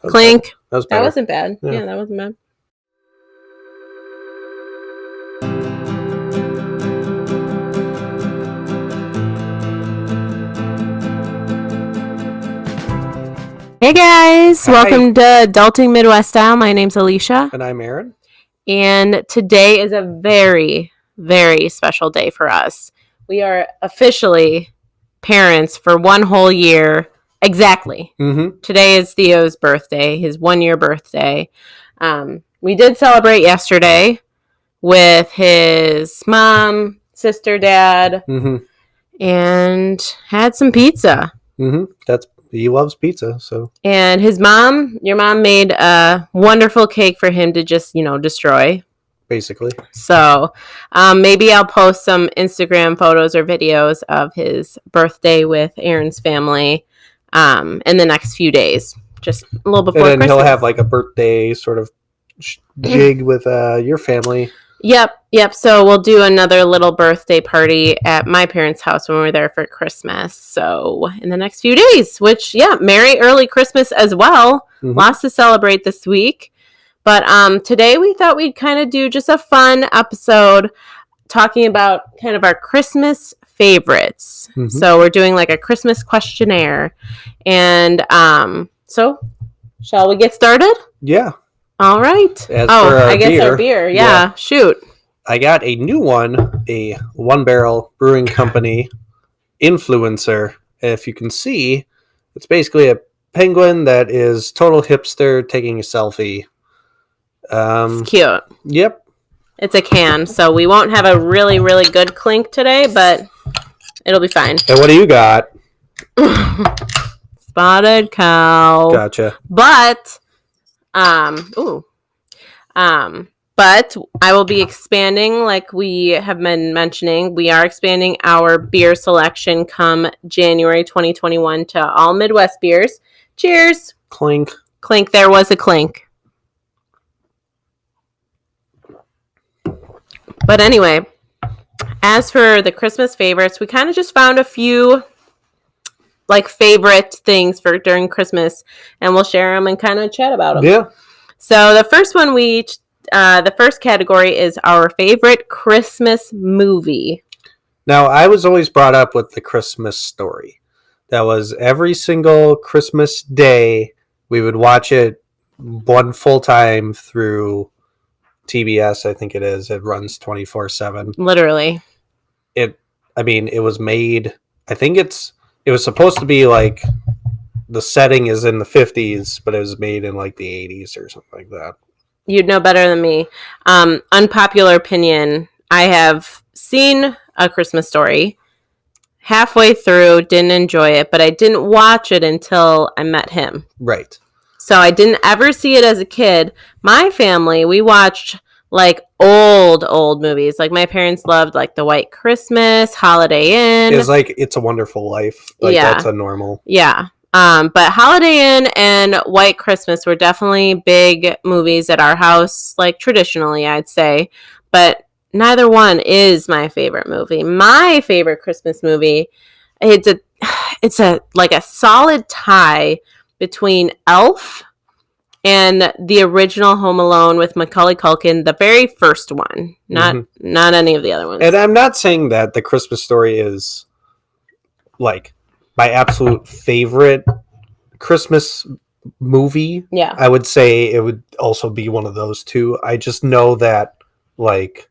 Clink. That was better. That wasn't bad. Yeah. Yeah, that wasn't bad. Hey guys, Hi. welcome to Adulting Midwest Style. My name's Alicia, And I'm Aaron. and today is a very, very special day for us. We are officially parents for one whole year. Exactly. Mm-hmm. Today is Theo's birthday, his 1-year birthday. We did celebrate yesterday with his mom, sister, dad, Mm-hmm. and had some pizza. Mm-hmm. He loves pizza, so. And his mom, your mom made a wonderful cake for him to just, destroy. Basically. So maybe I'll post some Instagram photos or videos of his birthday with Aaron's family in the next few days. Just a little before And then Christmas. he'll have like a birthday sort of jig with your family. Yep. So we'll do another little birthday party at my parents' house when we're there for Christmas. So in the next few days, which, Merry early Christmas as well. Mm-hmm. Lots to celebrate this week. But today we thought we'd kind of do just a fun episode talking about kind of our Christmas favorites. Mm-hmm. So we're doing like a Christmas questionnaire. And so shall we get started? Yeah. All right. Our beer. Yeah. Shoot. I got a new one, a One Barrel Brewing Company influencer. If you can see, it's basically a penguin that is total hipster taking a selfie. It's cute. Yep. It's a can, so we won't have a really, really good clink today, but it'll be fine. And what do you got? Spotted cow. Gotcha. But but I will be expanding, like we have been mentioning. We are expanding our beer selection come January 2021 to all Midwest beers. Cheers. Clink. Clink. There was a clink. But anyway, as for the Christmas favorites, we kind of just found a few like favorite things for during Christmas, and we'll share them and kind of chat about them. Yeah. So the first one the first category is our favorite Christmas movie. Now, I was always brought up with the Christmas Story. That was every single Christmas day, we would watch it one full time through TBS, I think it is. It runs 24/7. Literally. It was made, I think it was supposed to be like the setting is in the 50s, but it was made in like the 80s or something like that. You'd know better than me. Unpopular opinion. I have seen A Christmas Story. Halfway through, didn't enjoy it, but I didn't watch it until I met him. Right. So I didn't ever see it as a kid. My family, we watched like old movies. Like my parents loved like The White Christmas, Holiday Inn. It's like It's a Wonderful Life. Like that's a normal. Yeah. But Holiday Inn and White Christmas were definitely big movies at our house, like traditionally, I'd say. But neither one is my favorite movie. My favorite Christmas movie, it's a like a solid tie between Elf and the original Home Alone with Macaulay Culkin, the very first one, not any of the other ones. And I'm not saying that The Christmas Story is like my absolute favorite Christmas movie. Yeah. I would say it would also be one of those two. I just know that like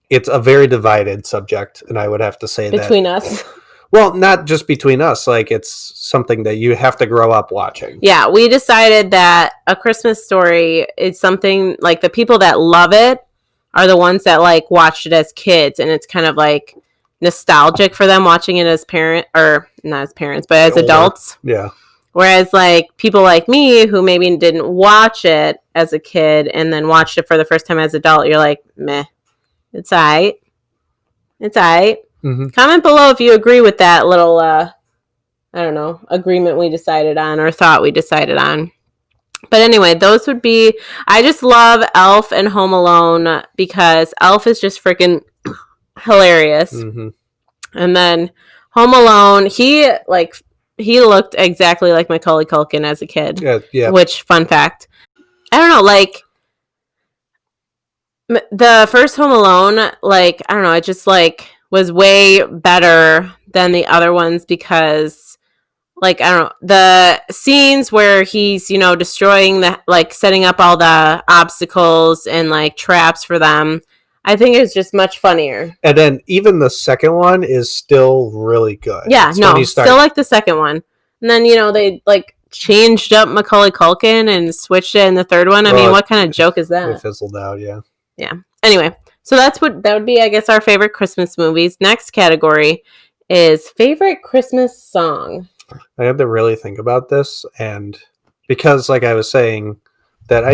it's a very divided subject, and I would have to say between us. Well, not just between us. Like it's something that you have to grow up watching. Yeah, we decided that A Christmas Story is something like the people that love it are the ones that like watched it as kids, and it's kind of like nostalgic for them watching it as not as parents, but as adults. Yeah. Whereas like people like me who maybe didn't watch it as a kid and then watched it for the first time as an adult, you're like, meh, it's all right. It's all right. Mm-hmm. Comment below if you agree with that little, agreement we decided on or thought we decided on. But anyway, those would be, I just love Elf and Home Alone because Elf is just freaking hilarious. Mm-hmm. And then Home Alone, he like he looked exactly like Macaulay Culkin as a kid. Yeah. Which, fun fact. I don't know, like, the first Home Alone, like, I don't know, it just, like, was way better than the other ones because, like, I don't know, the scenes where he's, you know, destroying the, like, setting up all the obstacles and, like, traps for them, I think it's just much funnier. And then even the second one is still really good. Yeah, still like the second one. And then, you know, they, like, changed up Macaulay Culkin and switched it in the third one. I mean, what kind of joke is that? It fizzled out, yeah. Yeah. Anyway, so that would be, I guess, our favorite Christmas movies. Next category is favorite Christmas song. I had to really think about this, and because, like I was saying, that I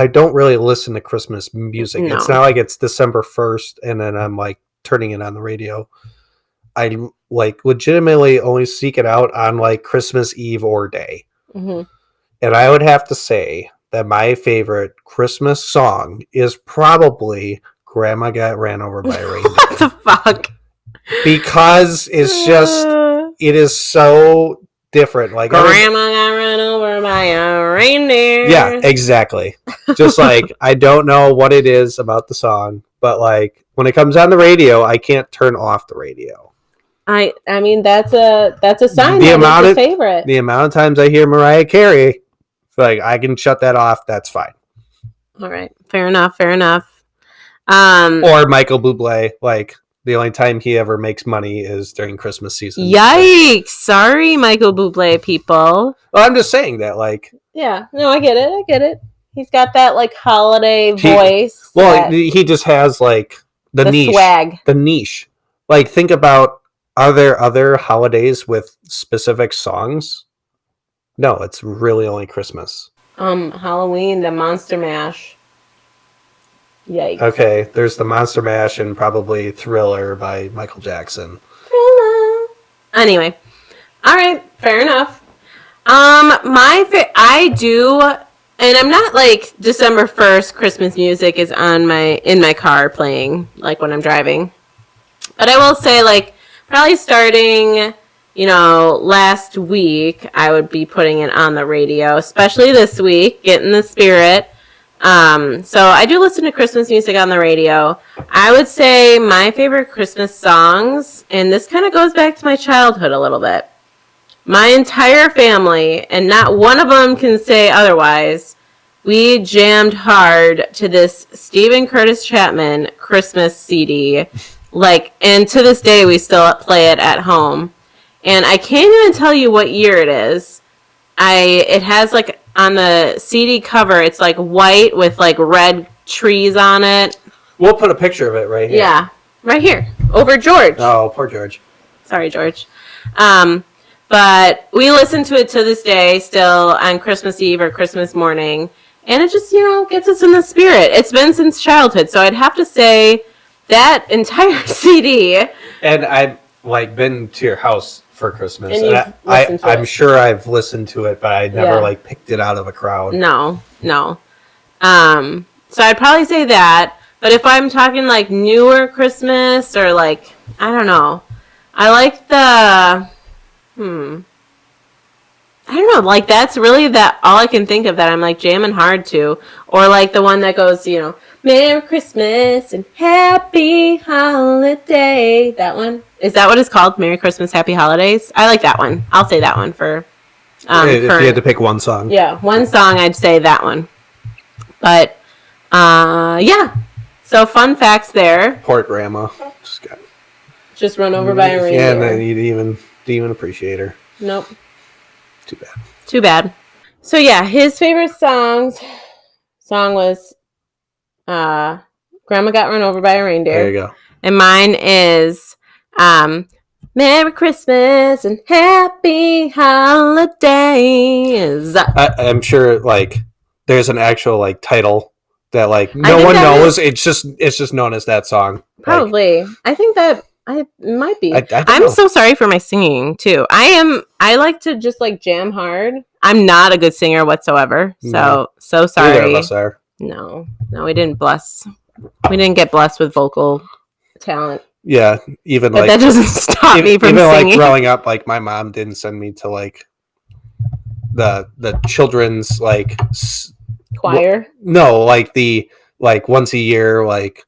don't really listen to Christmas music. No. It's not like it's December 1st and then I'm like turning it on the radio. I like legitimately only seek it out on like Christmas Eve or day. Mm-hmm. And I would have to say that my favorite Christmas song is probably Grandma Got Ran Over by a Reindeer. What the fuck? Because it's just, it is so different. Like Grandma got run over by a reindeer. Yeah, exactly. Just like, I don't know what it is about the song, but like when it comes on the radio, I can't turn off the radio. I mean, that's a sign that it's a favorite. The amount of times I hear Mariah Carey, like I can shut that off. That's fine. All right, fair enough. Or Michael Bublé, like the only time he ever makes money is during Christmas season. Yikes! Sorry, Michael Bublé people. Well, I'm just saying that, like. Yeah, no, I get it. He's got that like holiday voice. Well, he just has like the niche, swag, the niche. Like, think about, are there other holidays with specific songs? No, it's really only Christmas. Halloween, the Monster Mash. Yikes. Okay, there's the Monster Mash and probably Thriller by Michael Jackson. Anyway, all right, fair enough. I do, and I'm not like December 1st Christmas music is in my car playing like when I'm driving, but I will say like probably starting, you know, last week I would be putting it on the radio, especially this week, getting the spirit. So I do listen to Christmas music on the radio. I would say my favorite Christmas songs, and this kind of goes back to my childhood a little bit. My entire family, and not one of them can say otherwise, we jammed hard to this Stephen Curtis Chapman Christmas CD. Like, and to this day we still play it at home. And I can't even tell you what year it is. It has like on the CD cover, it's like white with like red trees on it. We'll put a picture of it right here. Yeah, right here. Over George. Oh, poor George. Sorry, George. But we listen to it to this day still on Christmas Eve or Christmas morning. And it just, you know, gets us in the spirit. It's been since childhood. So I'd have to say that entire CD. And I've like been to your house for Christmas. And I'm sure I've listened to it, but I never like picked it out of a crowd. No. So I'd probably say that. But if I'm talking like newer Christmas or like, I don't know. I like the, I don't know, like that's really that all I can think of that I'm like jamming hard to. Or like the one that goes, you know, Merry Christmas and Happy Holiday. That one. Is that what it's called? Merry Christmas, Happy Holidays? I like that one. I'll say that one for if you had to pick one song. Yeah, one song, I'd say that one. But, yeah. So fun facts there. Poor grandma. Just run over by a reindeer. Yeah, and then you didn't even appreciate her. Nope. Too bad. So yeah, his favorite song was Grandma Got Run Over by a Reindeer. There you go. And mine is Merry Christmas and Happy Holidays. I'm sure like there's an actual like title that like no one knows. It's just known as that song. Probably. Like, I think that it might be. I'm so sorry for my singing too. I like to just like jam hard. I'm not a good singer whatsoever. So sorry. Neither of us are. No, we didn't get blessed with vocal talent. Yeah, even But like that doesn't stop me from even like singing. growing up, like my mom didn't send me to like the children's like Choir. no, like the like once a year, like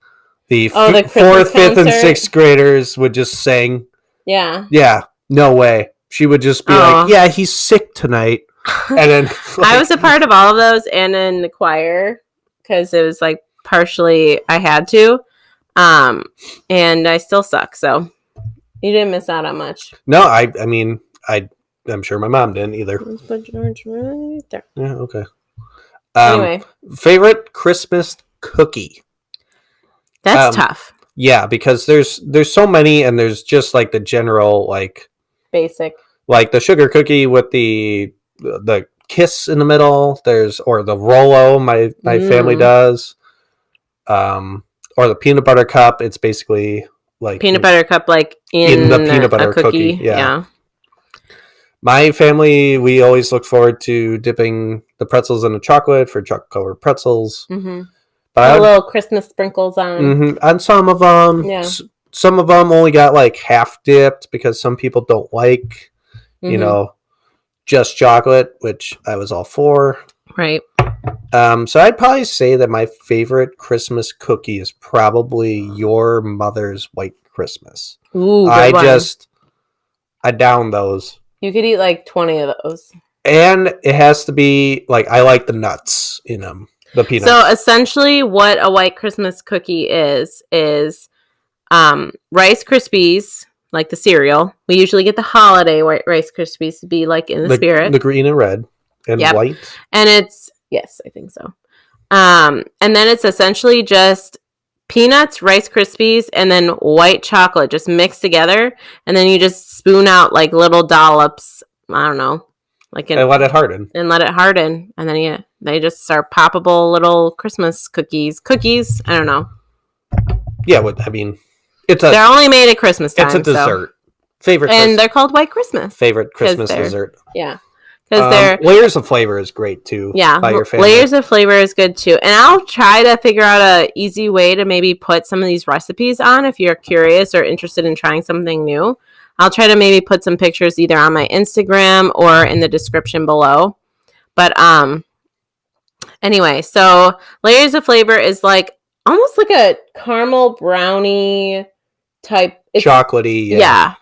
the Oh, the Christmas fourth, fifth, and concert. sixth graders would just sing. Yeah. Yeah, no way. She would just be like, Oh. "Yeah, he's sick tonight," and then I like, was a part of all of those and in the choir because it was like partially I had to. Um, and I still suck, so you didn't miss out on much. no, I mean, I'm sure my mom didn't either. Let's put George right there. Yeah, okay. Anyway, Favorite Christmas cookie? that's tough. Yeah, because there's so many, and there's just like the general Basic. like the sugar cookie with the kiss in the middle. There's or the Rolo my family does, or the peanut butter cup. It's basically like Peanut butter cup, like in the peanut a butter cookie. Yeah. My family, we always look forward to dipping the pretzels in the chocolate for chocolate covered pretzels. Mm-hmm. But Put little Christmas sprinkles on. And some of them, Yeah. some of them only got like half dipped because some people don't like, you Mm-hmm. know, just chocolate, which I was all for. Right. So I'd probably say that my favorite Christmas cookie is probably your mother's White Christmas. Ooh, good one. I down those. You could eat like 20 of those. And it has to be like I like the nuts in them, the peanuts. So essentially, what a White Christmas cookie is Rice Krispies, like the cereal. We usually get the holiday white Rice Krispies to be like in the spirit. The green and red and white. And it's, yes, I think so. And then it's essentially just peanuts, Rice Krispies, and then white chocolate just mixed together. And then you just spoon out like little dollops. I don't know. And let it harden. And let it harden. And then, they just are poppable little Christmas cookies. I don't know. Yeah, I mean, they're only made at Christmas time. It's a dessert. Favorite. And they're called White Christmas. Favorite Christmas dessert. Yeah. Because they're layers of flavor is great too. Yeah, by your family. Layers of flavor is good too. And I'll try to figure out a easy way to maybe put some of these recipes on if you're curious or interested in trying something new. I'll try to maybe put some pictures either on my Instagram or in the description below. But anyway, so layers of flavor is like almost like a caramel brownie type. Chocolatey. Yeah,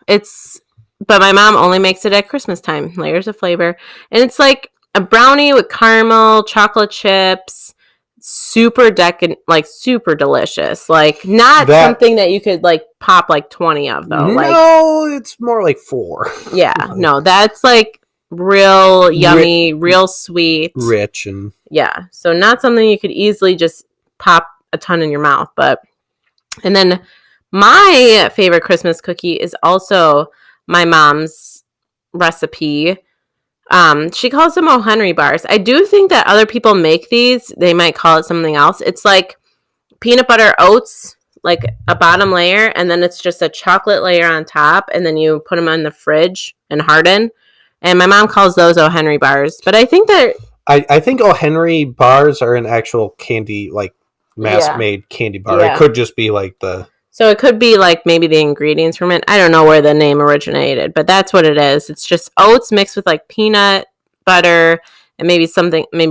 but my mom only makes it at Christmas time. Layers of flavor. And it's like a brownie with caramel, chocolate chips, super decadent, like super delicious. Like not something that you could like pop like 20 of though. No, it's more like 4. Yeah, no, that's like real yummy, real sweet. Rich and yeah. So not something you could easily just pop a ton in your mouth, and then my favorite Christmas cookie is also my mom's recipe. She calls them O. Henry bars. I do think that other people make these. They might call it something else. It's like peanut butter oats, like a bottom layer, and then it's just a chocolate layer on top, and then you put them in the fridge and harden. And my mom calls those O. Henry bars. But I think that I think O. Henry bars are an actual candy, like mass-made candy bar. Yeah. It could just be like the... So it could be like maybe the ingredients from it. I don't know where the name originated, but that's what it is. It's just oats mixed with like peanut butter and maybe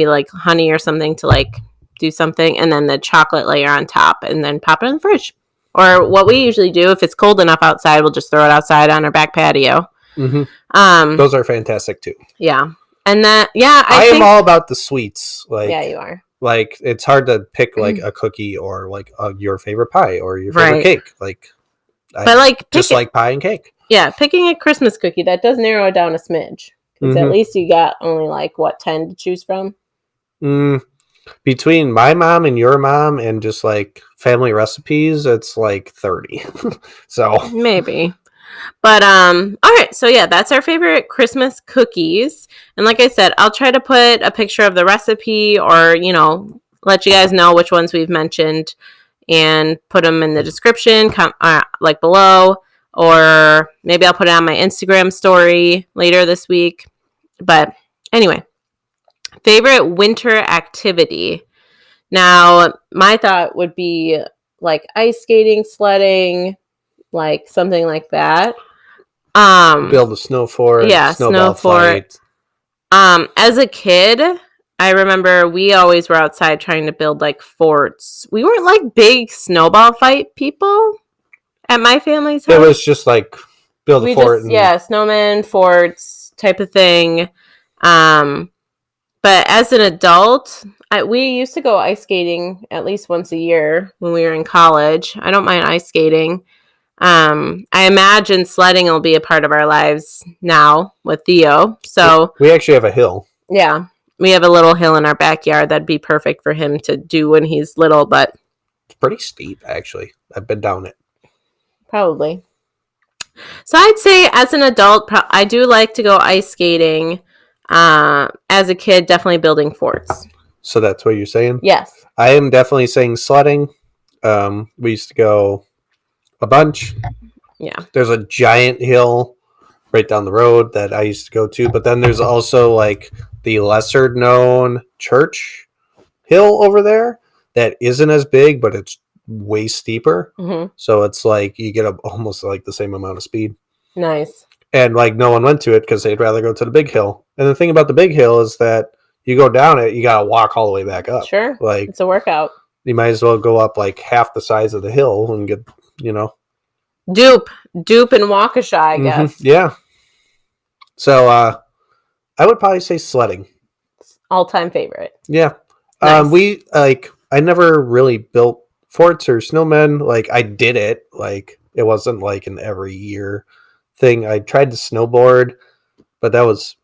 like honey or something to like do something. And then the chocolate layer on top and then pop it in the fridge. Or what we usually do, if it's cold enough outside, we'll just throw it outside on our back patio. Mm-hmm. Those are fantastic too. Yeah. And that, I am all about the sweets. Like, yeah, you are. Like, it's hard to pick, like, a cookie or, like, your favorite pie or your favorite cake. Like, like pie and cake. Yeah, picking a Christmas cookie, that does narrow it down a smidge. Because at least you got only, 10 to choose from? Between my mom and your mom and just, family recipes, it's, 30. So. Maybe. But, all right. So, yeah, that's our favorite Christmas cookies. And like I said, I'll try to put a picture of the recipe or, let you guys know which ones we've mentioned and put them in the description, below. Or maybe I'll put it on my Instagram story later this week. But anyway, favorite winter activity. Now, my thought would be ice skating, sledding, like something like that. Build a snow fort, Yeah, snowball snow fort. fight. As a kid, I remember we always were outside trying to build like forts. We weren't like big snowball fight people at my family's house. It was just like build a fort. Snowmen, forts type of thing. But as an adult, we used to go ice skating at least once a year when we were in college. I don't mind ice skating. I imagine sledding will be a part of our lives now with Theo. So we actually have a hill. Yeah, we have a little hill in our backyard that'd be perfect for him to do when he's little, but it's pretty steep, actually. I've been down it. Probably. So I'd say as an adult, I do like to go ice skating. As a kid, definitely building forts. So that's what you're saying? Yes. I am definitely saying sledding. We used to go a bunch. Yeah. There's a giant hill right down the road that I used to go to, but then there's also like the lesser known church hill over there that isn't as big, but it's way steeper. Mm-hmm. So it's like you get almost like the same amount of speed. Nice. And like no one went to it because they'd rather go to the big hill. And the thing about the big hill is that you go down it, you gotta walk all the way back up. Sure. Like it's a workout. You might as well go up like half the size of the hill and get, dupe and Waukesha, I guess. Mm-hmm. Yeah. So I would probably say sledding. All-time favorite. Yeah. Nice. I never really built forts or snowmen. Like I did it. Like it wasn't like an every year thing. I tried to snowboard, but that was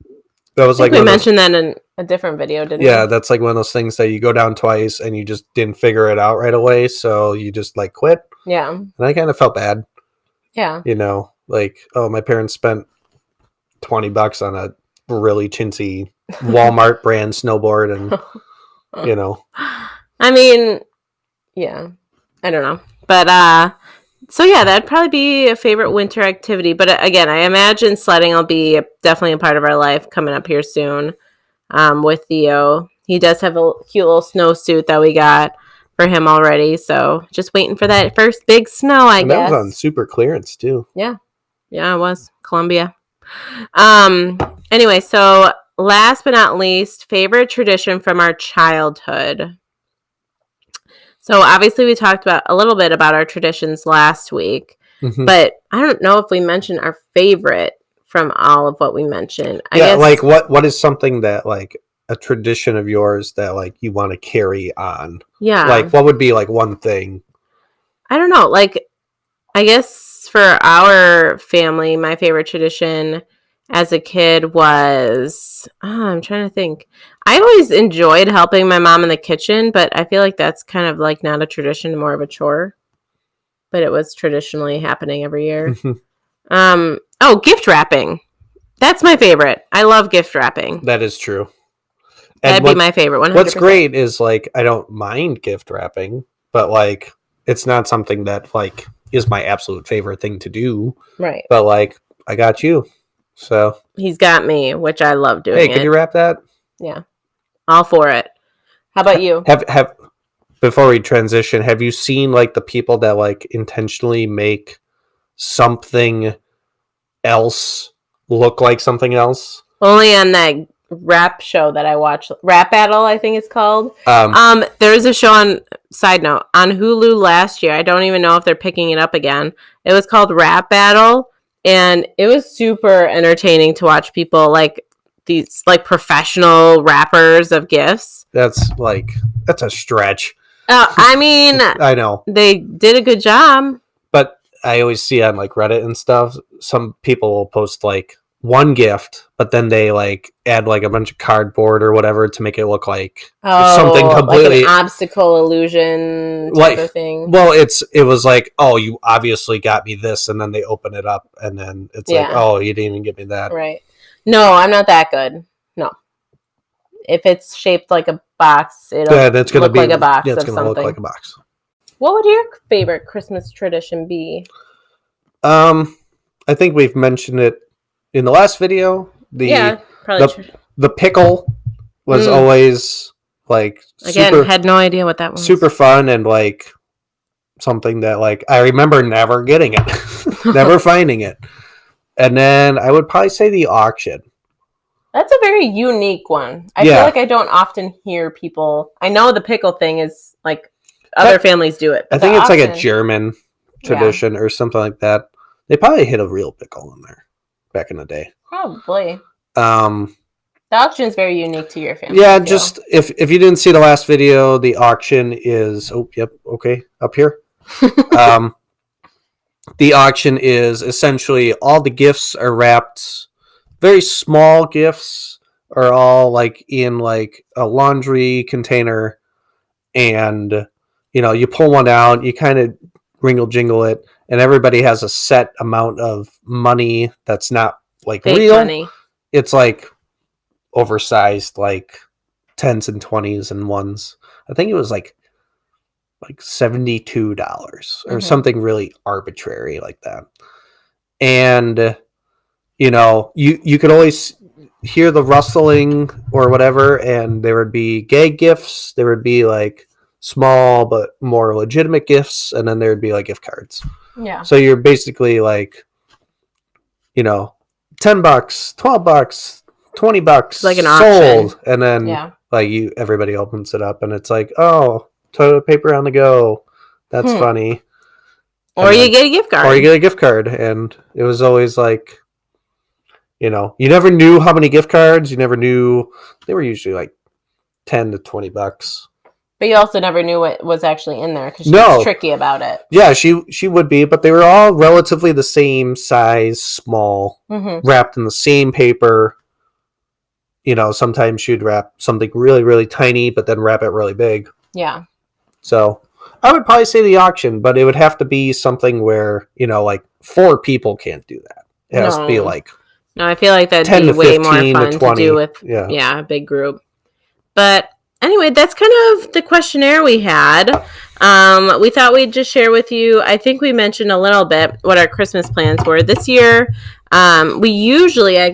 like we mentioned that in a different video, didn't we? Yeah, that's like one of those things that you go down twice and you just didn't figure it out right away, so you just like quit. Yeah. And I kind of felt bad. Yeah. Like, oh, my parents spent $20 on a really chintzy Walmart brand snowboard and I mean, yeah. I don't know. But so yeah, that'd probably be a favorite winter activity. But again, I imagine sledding will be definitely a part of our life coming up here soon. With Theo, he does have a cute little snowsuit that we got for him already. So just waiting for that first big snow, I guess. That was on super clearance too. Yeah, it was Columbia. Anyway, so last but not least, favorite tradition from our childhood. So obviously we talked about a little bit about our traditions last week, but I don't know if we mentioned our favorite from all of what we mentioned. I guess, like what is something that like a tradition of yours that like you want to carry on? Yeah. Like what would be like one thing? I don't know. Like I guess for our family, my favorite tradition as a kid was, I'm trying to think. I always enjoyed helping my mom in the kitchen, but I feel like that's kind of like not a tradition, more of a chore. But it was traditionally happening every year. Gift wrapping. That's my favorite. I love gift wrapping. That is true. That'd be my favorite. 100%. What's great is like I don't mind gift wrapping, but like it's not something that like is my absolute favorite thing to do. Right. But like I got you. So he's got me, which I love doing. Hey, can you wrap that? Yeah. All for it. How about you? Have before we transition, have you seen like the people that like intentionally make something else look like something else? Only on that rap show that I watched, Rap Battle, I think it's called. There's a show on Hulu last year. I don't even know if they're picking it up again. It was called Rap Battle, and it was super entertaining to watch people like these like professional rappers of gifts. That's a stretch. I mean, I know they did a good job, but I always see on like Reddit and stuff, some people will post like one gift, but then they like add like a bunch of cardboard or whatever to make it look like something completely like an obstacle illusion type of thing. Well, it was like, oh, you obviously got me this, and then they open it up, and then it's like, oh, you didn't even get me that. Right. No, I'm not that good. No. If it's shaped like a box, that's gonna look like a box. Yeah, it's gonna look like a box. What would your favorite Christmas tradition be? I think we've mentioned it in the last video. The pickle was always like again, had no idea what that was. Super fun and like something that like I remember never getting it, never finding it. And then I would probably say the auction. That's a very unique one. I feel like I don't often hear people. I know the pickle thing is like other families do it. I think it's like a German tradition or something like that. They probably hit a real pickle in there back in the day. Probably. The auction is very unique to your family. Yeah, just if you didn't see the last video, the auction is up here. The auction is essentially all the gifts are wrapped. Very small gifts are all like in like a laundry container, and you pull one out, you kind of ringle jingle it, and everybody has a set amount of money that's not like fake real money. It's like oversized, like tens and 20s and ones. I think it was like $72 or something really arbitrary like that. And you could always hear the rustling or whatever, and there would be gag gifts, there would be like small but more legitimate gifts, and then there would be like gift cards. Yeah. So you're basically like, $10, $12, $20, like an sold, auction. And then like everybody opens it up, and it's like, oh, toilet paper on the go. That's funny. Or you get a gift card. Or you get a gift card, and it was always like, you never knew how many gift cards. You never knew. They were usually like $10 to $20. But you also never knew what was actually in there because she was tricky about it. Yeah, she would be, but they were all relatively the same size, small, wrapped in the same paper. Sometimes she'd wrap something really, really tiny, but then wrap it really big. Yeah. So I would probably say the auction, but it would have to be something where, like 4 people can't do that. It has to be like... No, I feel like that'd be way more fun to do with a big group. But anyway, that's kind of the questionnaire we had. We thought we'd just share with you. I think we mentioned a little bit what our Christmas plans were this year. We usually, to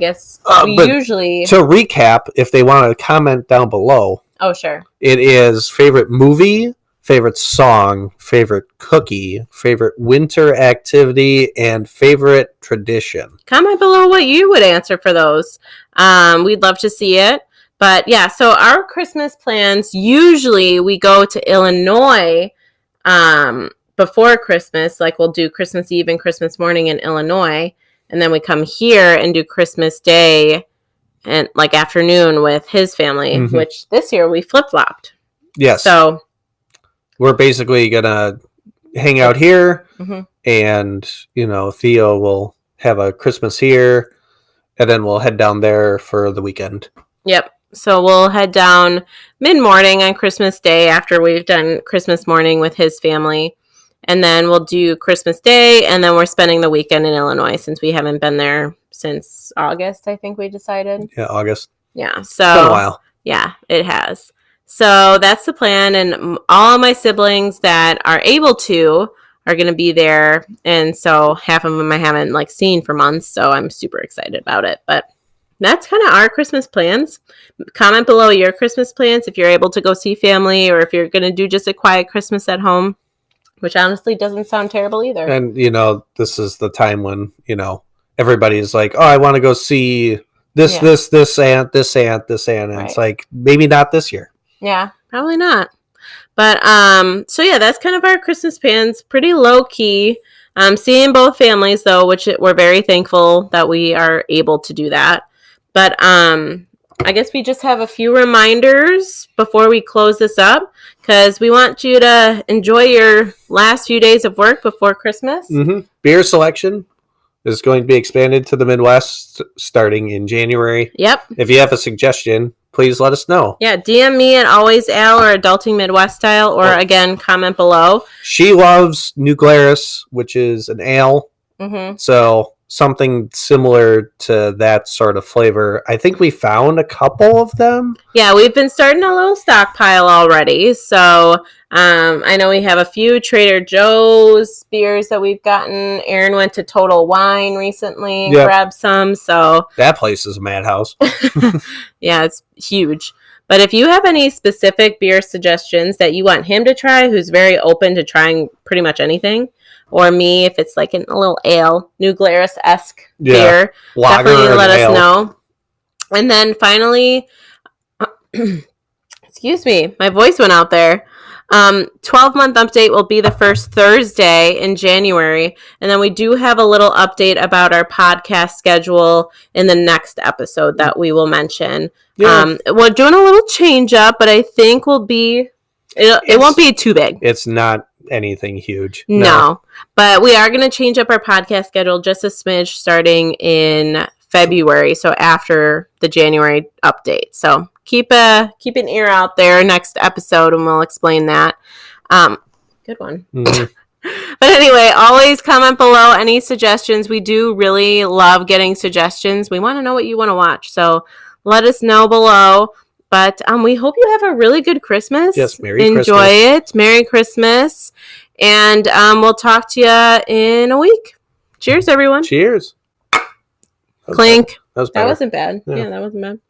recap, if they want to comment down below. Oh, sure. It is favorite movie, favorite song, favorite cookie, favorite winter activity, and favorite tradition. Comment below what you would answer for those. We'd love to see it. But yeah, so our Christmas plans, usually we go to Illinois before Christmas. Like we'll do Christmas Eve and Christmas morning in Illinois. And then we come here and do Christmas Day and like afternoon with his family, which this year we flip-flopped. Yes. So we're basically going to hang out here and, Theo will have a Christmas here and then we'll head down there for the weekend. Yep. So we'll head down mid-morning on Christmas Day after we've done Christmas morning with his family. And then we'll do Christmas Day, and then we're spending the weekend in Illinois since we haven't been there since August, I think we decided. Yeah, August. Yeah. So it's been a while. Yeah, it has. So that's the plan, and all of my siblings that are able to are going to be there. And so half of them I haven't seen for months, so I'm super excited about it. But that's kind of our Christmas plans. Comment below your Christmas plans if you're able to go see family or if you're going to do just a quiet Christmas at home, which honestly doesn't sound terrible either. And, this is the time when, everybody's like, oh, I want to go see this aunt. And it's like, maybe not this year. Yeah, probably not. But, so yeah, that's kind of our Christmas plans. Pretty low key. Seeing both families, though, which we're very thankful that we are able to do that. But I guess we just have a few reminders before we close this up because we want you to enjoy your last few days of work before Christmas. Beer selection is going to be expanded to the Midwest starting in January. Yep. If you have a suggestion, please let us know. Yeah, DM me at AlwaysAl or Adulting Midwest Style, or again, comment below. She loves New Glarus, which is an ale. So something similar to that sort of flavor. I think we found a couple of them. Yeah, we've been starting a little stockpile already. So I know we have a few Trader Joe's beers that we've gotten. Aaron went to Total Wine recently and grabbed some. So that place is a madhouse. Yeah, it's huge. But if you have any specific beer suggestions that you want him to try, who's very open to trying pretty much anything, or me, if it's like a little ale, New Glarus-esque beer, Lager definitely let us ale. know. And then finally, excuse me, my voice went out there. 12-month update will be the first Thursday in January. And then we do have a little update about our podcast schedule in the next episode that we will mention. Yeah. We're doing a little change up, but I think it won't be too big. It's not anything huge. No. But we are going to change up our podcast schedule just a smidge starting in February, so after the January update. So keep an ear out there next episode, and we'll explain that. Good one. Mm-hmm. But anyway, always comment below any suggestions. We do really love getting suggestions. We want to know what you want to watch, so let us know below. But we hope you have a really good Christmas. Yes, Merry Enjoy Christmas. it. Merry Christmas. And we'll talk to you in a week. Cheers, everyone. Cheers. Clink. That was That wasn't bad. Yeah. Yeah, that wasn't bad.